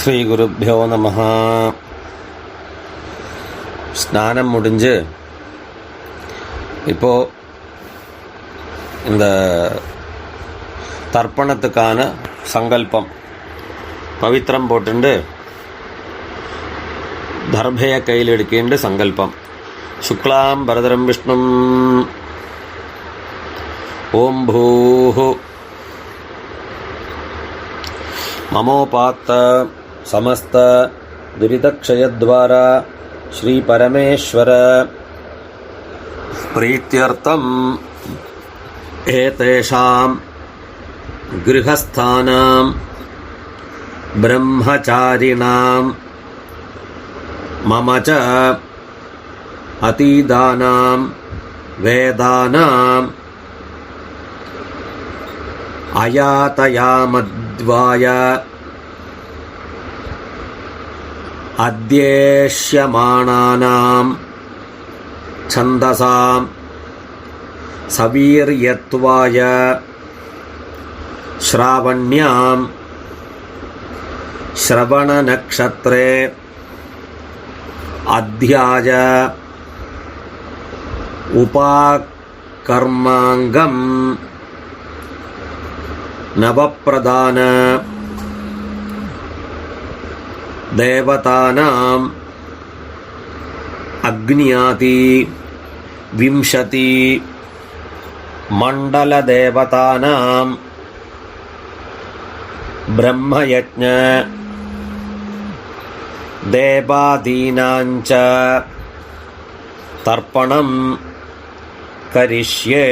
ஸ்ரீ குருப்யோ நமஹ. ஸ்நானம் முடிஞ்சு இப்போது இந்த தர்ப்பணத்துக்கான சங்கல்பம் பவித்திரம் போட்டுண்டு தர்பையை கையில் எடுக்கின்ற சங்கல்பம். சுக்லாம் பரதரம் விஷ்ணும் ஓம் பூஹு மமோபாத்த சமஸ்த துரிதக்ஷயத்வாரா ஸ்ரீ பரமேஸ்வர பிரீத்யர்த்தம் ஏதேஷாம் கிருஹஸ்தானாம் பிரம்மச்சாரிணாம் மம ச அதீதானாம் வேதானாம் அயாதயாமத்வாய அத்யேஷ்யமானானாம் சந்தசாம் சவீர்யத்வாய ஸ்ராவண்யாம் ஸ்ரவணநக்ஷத்ரே அத்யாய உபாகர்மாங்கம் நவப்பிரதான தேவதானாம் அக்னியாதி விம்சதி மண்டல தேவதானாம் பிரம்மயஜ்ஞ தேவாதீனாஞ்ச தர்ப்பணம் கரிஷ்யே.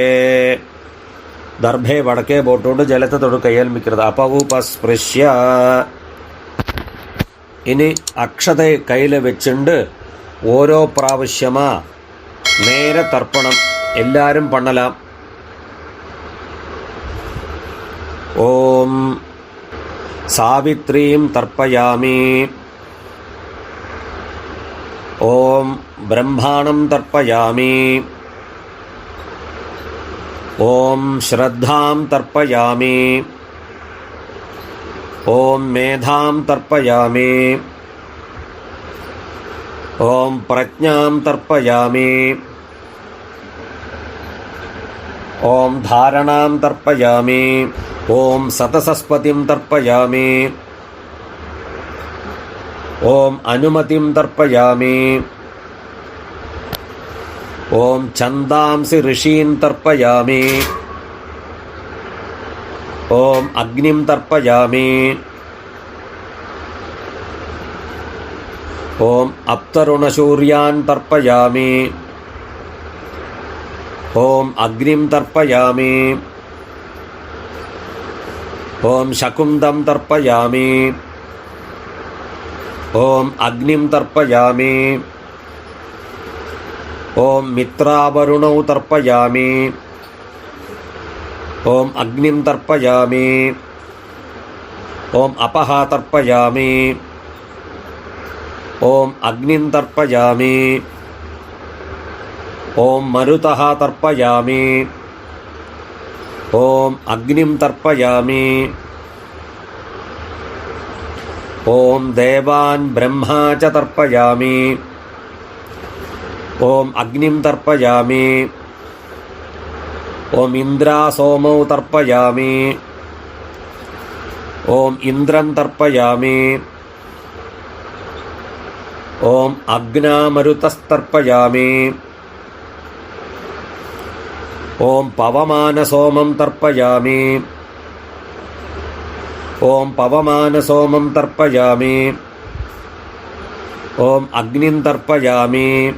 ദർഭയെ വടക്കേ പോട്ടുകൊണ്ട് ജലത്തെ തൊട്ട് കയ്യേൽമിക്കരുത്. അപവുപസ്പൃശ്യ. ഇനി അക്ഷതയെ കയ്യിൽ വെച്ചുണ്ട് ഓരോ പ്രാവശ്യമാ നേരെ തർപ്പണം എല്ലാവരും പണ്ണലാം. ഓം സാവിത്രീം തർപ്പയാമി. ഓം ബ്രഹ്മാണം തർപ്പയാമി. ഓം ശ്രദ്ധാം തർപ്പയാമി. ഓം മേധാം തർപ്പയാമി. ഓം പ്രജ്ഞാം തർപ്പയാമി. ഓം ധാരണാം തർപ്പയാമി. ഓം സതസസ്പതിം തർപ്പയാമി. ഓം അനുമതിം തർപ്പയാമി. ഓം ഛന്ദാംസി ഋഷീൻ തർപ്പയാമി. ഓം അഗ്നിം തർപ്പയാമി. ഓം അപ്തരുണസൂര്യാൻ തർപ്പയാമി. ഓം അഗ്നിം തർപ്പയാമി. ഓം ശകുന്തം തർപ്പയാമി. ഓം അഗ്നിം തർപ്പയാമി. ഓം മിത്രാവരുണൗ തർപ്പയാമി. ഓം അഗ്നിം തർപ്പയാമി. ഓം അപഹ തർപ്പയാമി. ഓം അഗ്നിം തർപ്പയാമി. ഓം മരുതഃ തർപ്പയാമി. ഓം അഗ്നിം തർപ്പയാമി. ഓം ദേവാൻ ബ്രഹ്മാ ച തർപ്പയാമി. ഓം അഗ്നിം തർപ്പയാമി. ഓം ഇന്ദ്രാ സോമൗ തർപ്പയാമി. ഓം ഇന്ദ്രം തർപ്പയാമി. ഓം അഗ്നാമരുതസ്തർപ്പയാമി. ഓം പവമാനസോമം തർപ്പയാമി. ഓം പവമാനസോമം തർപ്പയാമി. ഓം അഗ്നിം തർപ്പയാമി.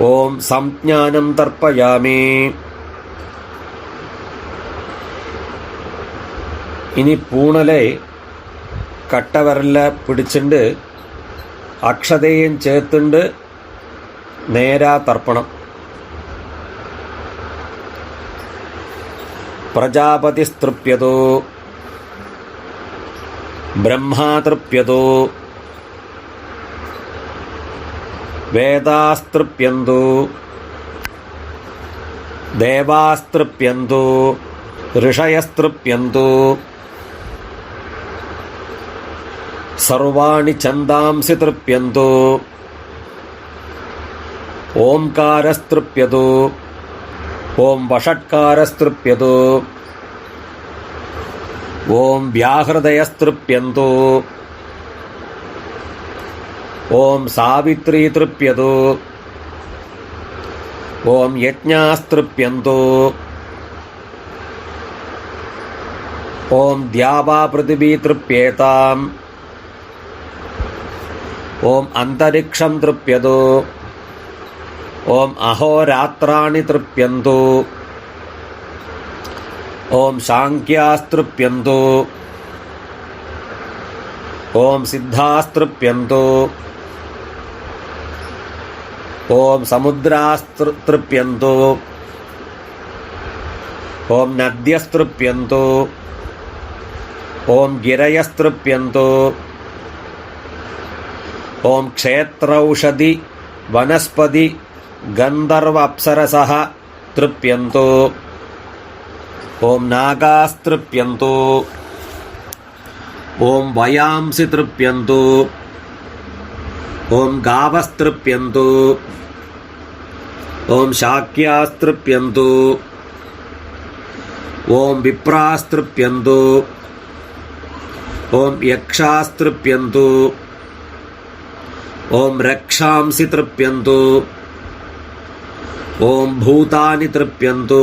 ഓം സംജ്ഞാനം തർപ്പയാമി. ഇനി പൂണലെ കട്ടവരല പിടിച്ചിട്ട് അക്ഷതയും ചേർത്തുണ്ട് നേരാ തർപ്പണം. പ്രജാപതിസ്തൃപ്യതോ ബ്രഹ്മാ തൃപ്യതോ വേദാസ്തൃപ്യന്തു ദേവാസ്തൃപ്യന്തു ഋഷയസ്തൃപ്യന്തു सर्वाणि छन्दांसि तृप्यन्तु ओंकारस्तृप्यतु ओं वषट्कारस्तृप्यतु ओं व्याहृदयस्तृप्यन्तु ओं सावित्री तृप्यतु ओं यज्ञास्तृप्यन्तु ओं द्यावा पृथिवी तृप्येताम् ओं अंतरिक्षं तृप्यतु ओं अहोरात्राणि तृप्यन्तु ओं सांख्यास्तृप्यन्तु ओं सिद्धास्तृप्यन्तु ओं समुद्रास्तृप्यन्तु ओं नद्यस्तृप्यन्तु ओं गिरयस्तृप्यन्तु ओं क्षेत्रौषधि वनस्पति गंधर्व अप्सरसः तृप्यन्तु ओं नागास्तृप्यन्तु ओं वयांसि तृप्यन्तु ओं गावस्तृप्यन्तु ओं शाक्यास्तृप्यन्तु ओं विप्रास्तृप्यन्तु ओं यक्षास्तृप्यन्तु ओं रक्षांसि तृप्यन्तु ओं भूतानि तृप्यन्तु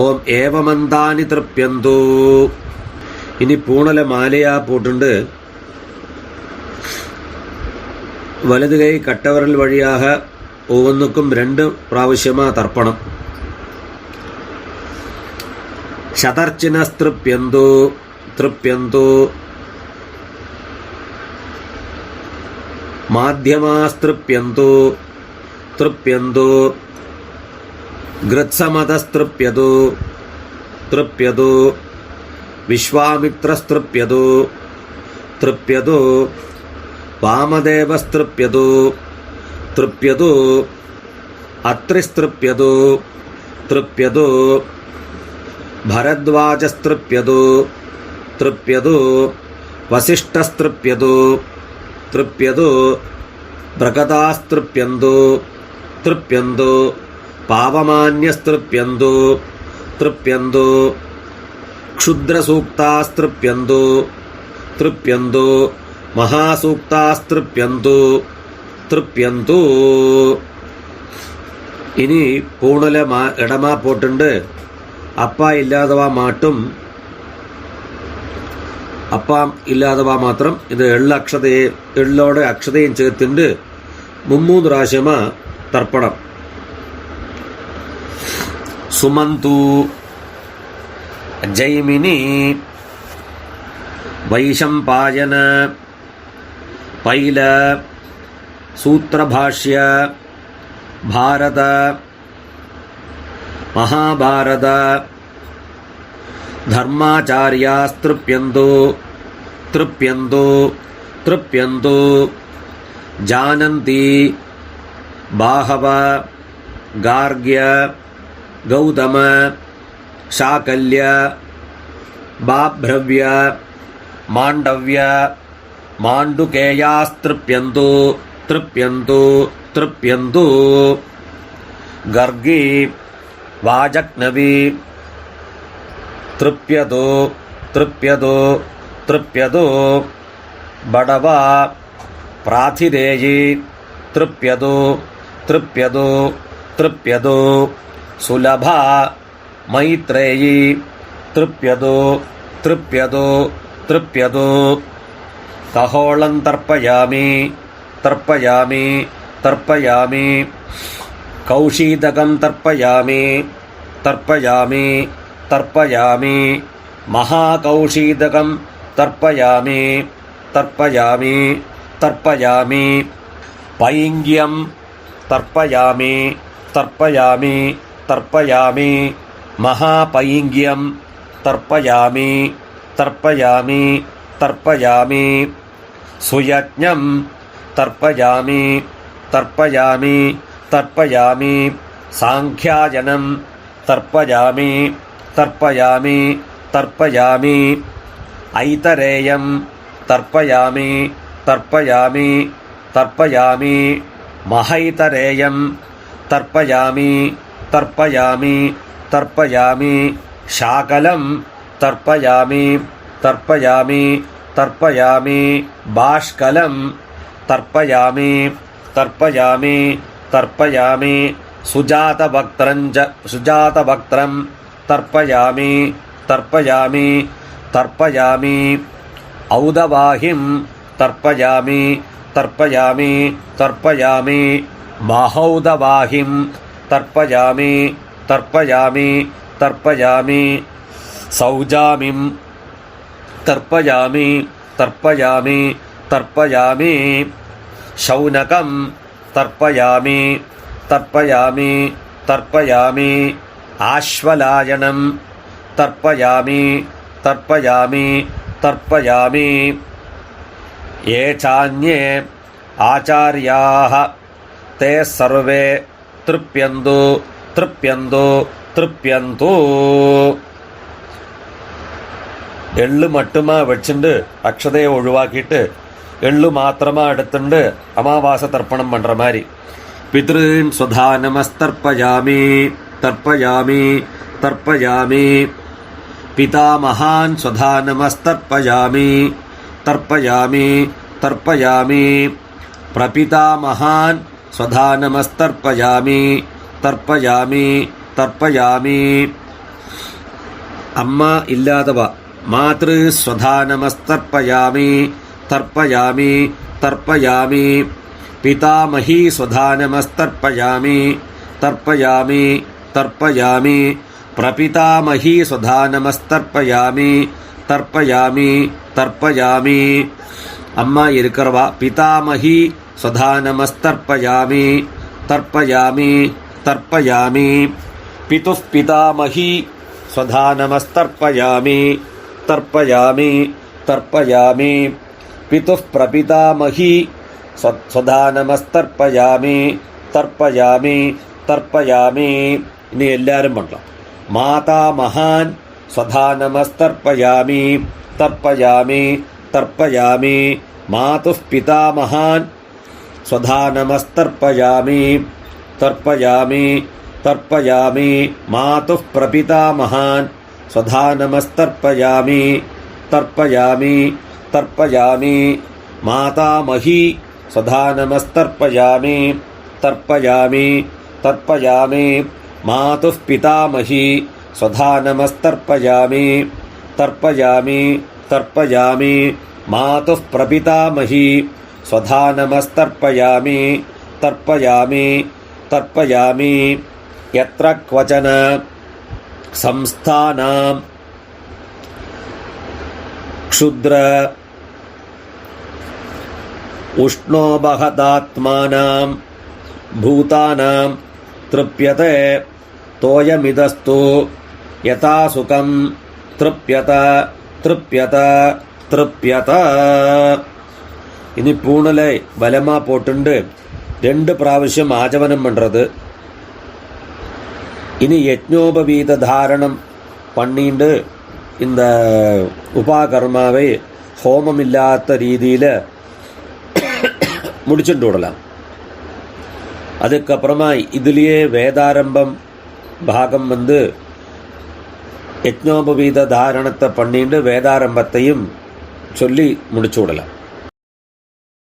ओं एवमन्तानि तृप्यन्तु इनि पूणल मालया पोट्टुंडु വലതു കൈ കട്ടവരൽ വഴിയാക ഓവൊന്നുക്കും 2 പ്രാവശ്യമാ തർപ്പണം. ശതർച്ചിനസ്തൃപ്യന്തു തൃപ്യന്തു മാധ്യമാസ്തൃപ്യന്തു തൃപ്യന്തു ഗൃത്സമതസ്തൃപ്യതു തൃപ്യതു വിശ്വാമിത്രസ്തൃപ്യതു തൃപ്യതു വാമദേവസ്തൃപ്യതു തൃപ്യതു അത്രിസ്തൃപ്യതു തൃപ്യതു ഭരദ്വാജസ്തൃപ്യതു തൃപ്യതു വസിഷ്ഠസ്തൃപ്യതു തൃപ്യതു ബൃഹദാസ്തൃപ്യന്തു തൃപ്യന്തു പാവമാന്യസ്തൃപ്യന്തു തൃപ്യന്തു ക്ഷുദ്രസൂക്താസ്തൃപ്യന്തു തൃപ്യന്തു മഹാസൂക്താസ്തൃപ്യന്തു തൃപ്യന്തു. ഇനി പൂണല ഇടമാ പോട്ടുണ്ട്. അപ്പ ഇല്ലാതവ മാട്ടും അപ്പം ഇല്ലാതവ മാത്രം. ഇത് എള്ളോടെ അക്ഷതയും ചേർത്തിണ്ട് 3 പ്രാവശ്യമാ തർപ്പണം. സുമന്തു ജൈമിനി വൈശംപായന പൈല സൂത്രഭാഷ്യ ഭാരത മഹാഭാരത ധർമാചാര്യാസ്തൃപ്യന്തു തൃപ്യന്തു തൃപ്യന്തു ജാനന്തി ബാഹവ ഗാർഗ്യ ഗൗതമ ശാകല്യ ബാഭ്രവ്യ മാണ്ഡവ്യ മാണ്ഡുകേയാസ്തൃപ്യന്തു തൃപ്യന്തു തൃപ്യന്തു ഗർഗി വാജക്നവി തൃപ്യതു തൃപ്യതു തൃപ്യതു ബടവ പ്രാതിദേയി തൃപ്യതു തൃപ്യതു തൃപ്യതു സുലഭ മൈത്രേയി തൃപ്യതു തൃപ്യതു തൃപ്യതു കഹോളം തർപ്പയാമി തർപ്പയാമി തർപ്പയാമി കൗശീതകം തർപ്പയാമി തർപ്പയാമി തർപ്പയാമി മഹാകൗശീതകം തർപ്പയാമി തർപ്പയാമി തർപ്പയാമി പൈംഗ്യം തർപ്പയാമി തർപ്പയാമി തർപ്പയാമി മഹാപൈംഗ്യം തർപ്പയാമി തർപ്പയാമി തർപ്പയാമി സുയജ്ഞം തർപ്പയാമി തർപ്പയാമി തർപ്പയാമി സാംഖ്യായനം തർപ്പയാമി തർപ്പയാമി തർപ്പയാമി ஐதரேயம் தர்ப்பயாமி தர்ப்பயாமி தர்ப்பயாமி மஹைதரேயம் தர்ப்பயாமி தர்ப்பயாமி தர்ப்பயாமி சாகலம் தர்ப்பயாமி தர்ப்பயாமி தர்ப்பயாமி பாஷ்கலம் தர்ப்பயாமி தர்ப்பயாமி தர்ப்பயாமி சுஜாதபக்திரம் தர்ப்பயாமி தர்ப்பயாமி தர்ப்பயாமி ஔதவாஹிம் தர்ப்பயாமி தர்ப்பயாமி தர்ப்பயாமி மஹௌதவாஹிம் தர்ப்பயாமி தர்ப்பயாமி தர்ப்பயாமி சௌஜாமிம் தர்ப்பயாமி தர்ப்பயாமி தர்ப்பயாமி சௌனகம் தர்ப்பயாமி தர்ப்பயாமி தர்ப்பயாமி ஆஸ்வலாயனம் தர்ப்பயாமி தர்ப்பயாமி தர்ப்பயாமி ये चान्ये आचार्याः ते सर्वे तृप्यन्तु तृप्यन्तु तृप्यन्तु എള്ള് മട്ടുമാ വെച്ചിട്ട് അക്ഷതയെ ഒഴിവാക്കിയിട്ട് എള്ളു മാത്രമാ എടുത്തുണ്ട് അമാവാസ തർപ്പണം പண்ற மாதிரி പിതൃൻ സ്വധാ നമസ്തർപ്പയാമി തർപ്പയാമി തർപ്പയാമി പിതാമഹാൻ സ്വധാ നമസ്തർപ്പയാമി തർപ്പയാമി തർപ്പയാമി പ്രപിതാമഹാൻ സ്വധാ നമസ്തർപ്പയാമി തർപ്പയാമി തർപ്പയാമി അമ്മ ഇല്ലാത്തവ മാതൃ സ്വധാ നമസ്തർപ്പയാമി തർപ്പയാമി തർപ്പയാമി പിതാമഹി സ്വധാ നമസ്തർപ്പയാമി തർപ്പയാമി തർപ്പയാമി പ്രപിതാമഹി സ്വധാ നമസ്തർപ്പയാമി തർപ്പയാമി തർപ്പയാമി അമ്മ ഇരിക്കറവ പിതാമഹി സ്വധാ നമസ്തർപ്പയാമി തർപ്പയാമി തർപ്പയാമി പിതുഃ പിതാമഹി സ്വധാ നമസ്തർപ്പയാമി തർപ്പയാമി തർപ്പയാമി പിതുഃ പ്രപിതാമഹി സ്വധാ നമസ്തർപ്പയാമി തർപ്പയാമി തർപ്പയാമി ഇനി എല്ലാവരും പണ്ടോ മാതാമഹാൻ സ്വധാ നമസ്തർപ്പയാമി തർപ്പയാമി തർപ്പയാമി മാതുഃ പിതാമഹാൻ സ്വധാ നമസ്തർപ്പയാമി തർപ്പയാമി തർപ്പയാമി മാതുഃ പ്രപിതാമഹാൻ സ്വധാ നമസ്തർപ്പയാമി തർപ്പയാമി തർപ്പയാമി മാതാമഹി സ്വധാ നമസ്തർപ്പയാമി തർപ്പയാമി തർപ്പയാമി മാതുഃ പിതാമഹി സ്വധാ നമസ്തർപ്പയാമി തർപ്പയാമി തർപ്പയാമി മാതുഃ പ്രപിതാമഹി സ്വധാ നമസ്തർപ്പയാമി തർപ്പയാമി തർപ്പയാമി യത്ര ക്വചന സംസ്ഥാനാം ക്ഷുദ്ര ഉഷ്ണോപഹതാത്മാനാം ഭൂതാനാം തൃപ്യത്തെ തോയമിതസ്തു യഥാ സുഖം തൃപ്യത തൃപ്യത തൃപ്യത. ഇനി പൂണലെ ബലമാ പോട്ടുണ്ട് 2 പ്രാവശ്യം ആചമനം പண்றது. ഇനി യജ്ഞോപവീത ധാരണം பண்ணிண்டு இந்த உபாகர்மாவை ஹோமம் இல்லாத ரீதியில் முடிச்சுட்டு விடலாம். அதுக்கப்புறமா இதுலேயே வேதாரம்பம் பாகம் யஜ்னோபவீத தாரணத்தை பண்ணிட்டு வேதாரம்பத்தையும் சொல்லி முடிச்சு விடலாம்.